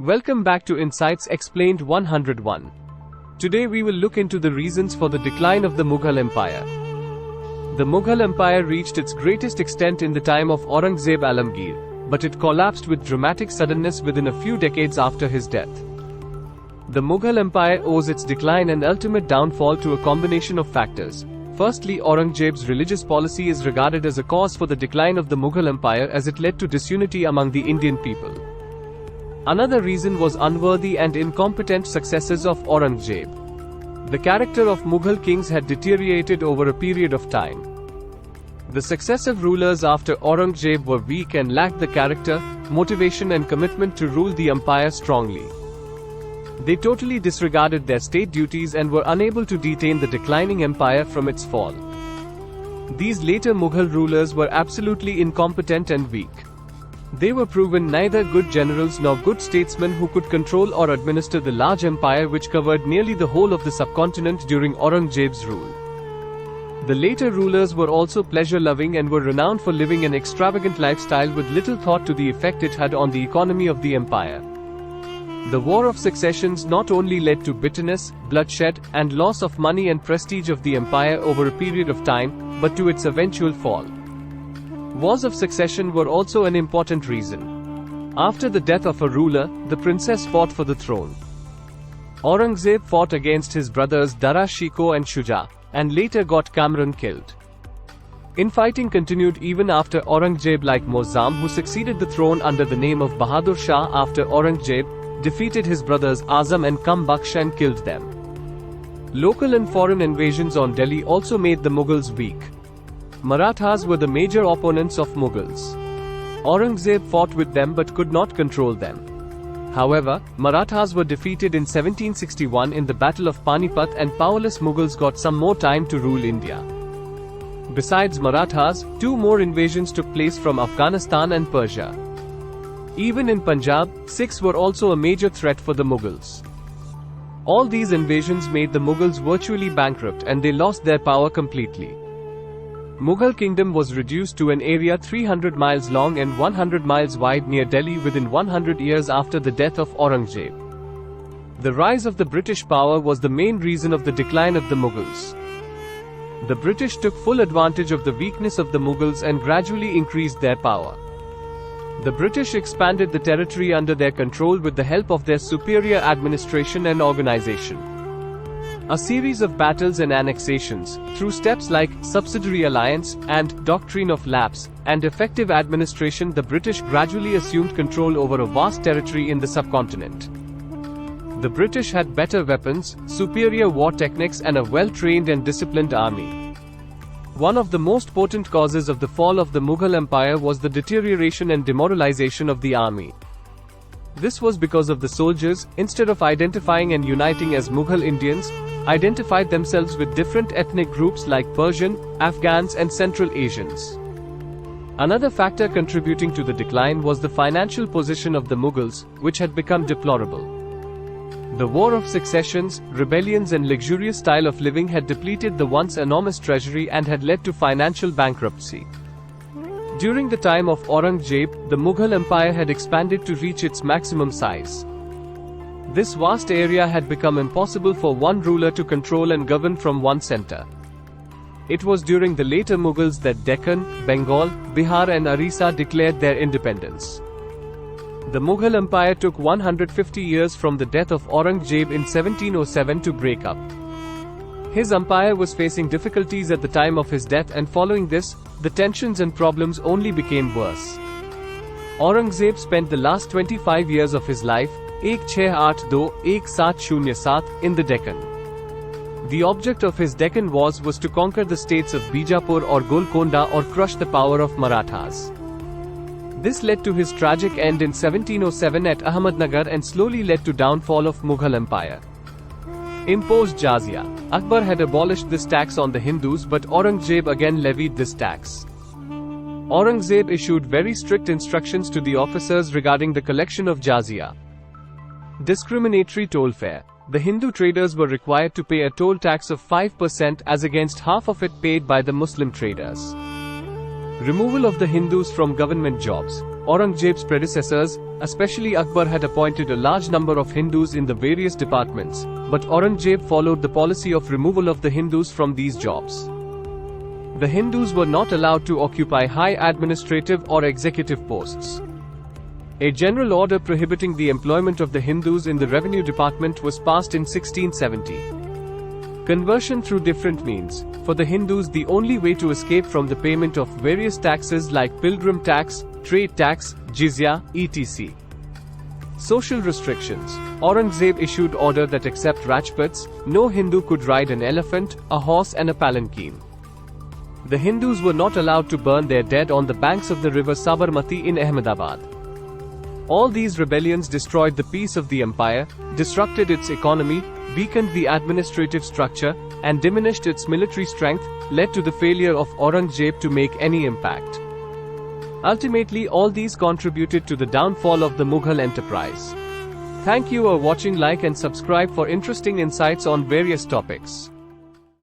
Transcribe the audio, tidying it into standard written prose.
Welcome back to Insights Explained 101. Today we will look into the reasons for the decline of the Mughal Empire. The Mughal Empire reached its greatest extent in the time of Aurangzeb Alamgir, but it collapsed with dramatic suddenness within a few decades after his death. The Mughal Empire owes its decline and ultimate downfall to a combination of factors. Firstly, Aurangzeb's religious policy is regarded as a cause for the decline of the Mughal Empire as it led to disunity among the Indian people. Another reason was unworthy and incompetent successors of Aurangzeb. The character of Mughal kings had deteriorated over a period of time. The successive rulers after Aurangzeb were weak and lacked the character, motivation and commitment to rule the empire strongly. They totally disregarded their state duties and were unable to detain the declining empire from its fall. These later Mughal rulers were absolutely incompetent and weak. They were proven neither good generals nor good statesmen who could control or administer the large empire which covered nearly the whole of the subcontinent during Aurangzeb's rule. The later rulers were also pleasure-loving and were renowned for living an extravagant lifestyle with little thought to the effect it had on the economy of the empire. The War of Successions not only led to bitterness, bloodshed, and loss of money and prestige of the empire over a period of time, but to its eventual fall. Wars of succession were also an important reason. After the death of a ruler, the princess fought for the throne. Aurangzeb fought against his brothers Dara Shikoh and Shuja, and later got Kamran killed. Infighting continued even after Aurangzeb, like Muazzam, who succeeded the throne under the name of Bahadur Shah after Aurangzeb, defeated his brothers Azam and Kam Bakhsh and killed them. Local and foreign invasions on Delhi also made the Mughals weak. Marathas were the major opponents of Mughals. Aurangzeb fought with them but could not control them. However, Marathas were defeated in 1761 in the Battle of Panipat and powerless Mughals got some more time to rule India. Besides Marathas, two more invasions took place from Afghanistan and Persia. Even in Punjab, Sikhs were also a major threat for the Mughals. All these invasions made the Mughals virtually bankrupt and they lost their power completely. Mughal kingdom was reduced to an area 300 miles long and 100 miles wide near Delhi within 100 years after the death of Aurangzeb. The rise of the British power was the main reason of the decline of the Mughals. The British took full advantage of the weakness of the Mughals and gradually increased their power. The British expanded the territory under their control with the help of their superior administration and organization. A series of battles and annexations, through steps like subsidiary alliance and doctrine of lapse, and effective administration, the British gradually assumed control over a vast territory in the subcontinent. The British had better weapons, superior war techniques and a well-trained and disciplined army. One of the most potent causes of the fall of the Mughal Empire was the deterioration and demoralization of the army. This was because of the soldiers, instead of identifying and uniting as Mughal Indians, identified themselves with different ethnic groups like Persian, Afghans and Central Asians. Another factor contributing to the decline was the financial position of the Mughals, which had become deplorable. The War of Successions, rebellions and luxurious style of living had depleted the once enormous treasury and had led to financial bankruptcy. During the time of Aurangzeb, the Mughal Empire had expanded to reach its maximum size. This vast area had become impossible for one ruler to control and govern from one center. It was during the later Mughals that Deccan, Bengal, Bihar and Orissa declared their independence. The Mughal Empire took 150 years from the death of Aurangzeb in 1707 to break up. His empire was facing difficulties at the time of his death, and following this, the tensions and problems only became worse. Aurangzeb spent the last 25 years of his life, 1682-1707, in the Deccan. The object of his Deccan wars was to conquer the states of Bijapur or Golconda or crush the power of Marathas. This led to his tragic end in 1707 at Ahmednagar and slowly led to downfall of Mughal Empire. Imposed jizya. Akbar had abolished this tax on the Hindus, but Aurangzeb again levied this tax. Aurangzeb issued very strict instructions to the officers regarding the collection of jizya. Discriminatory toll fare. The Hindu traders were required to pay a toll tax of 5% as against half of it paid by the Muslim traders. Removal of the Hindus from government jobs. Aurangzeb's predecessors, especially Akbar, had appointed a large number of Hindus in the various departments, but Aurangzeb followed the policy of removal of the Hindus from these jobs. The Hindus were not allowed to occupy high administrative or executive posts. A general order prohibiting the employment of the Hindus in the revenue department was passed in 1670. Conversion through different means. For the Hindus, the only way to escape from the payment of various taxes like pilgrim tax, trade tax, jizya, etc. Social restrictions. Aurangzeb issued order that except Rajputs, no Hindu could ride an elephant, a horse and a palanquin. The Hindus were not allowed to burn their dead on the banks of the river Sabarmati in Ahmedabad. All these rebellions destroyed the peace of the empire, disrupted its economy, weakened the administrative structure, and diminished its military strength, led to the failure of Aurangzeb to make any impact. Ultimately, all these contributed to the downfall of the Mughal enterprise. Thank you for watching. Like and subscribe for interesting insights on various topics.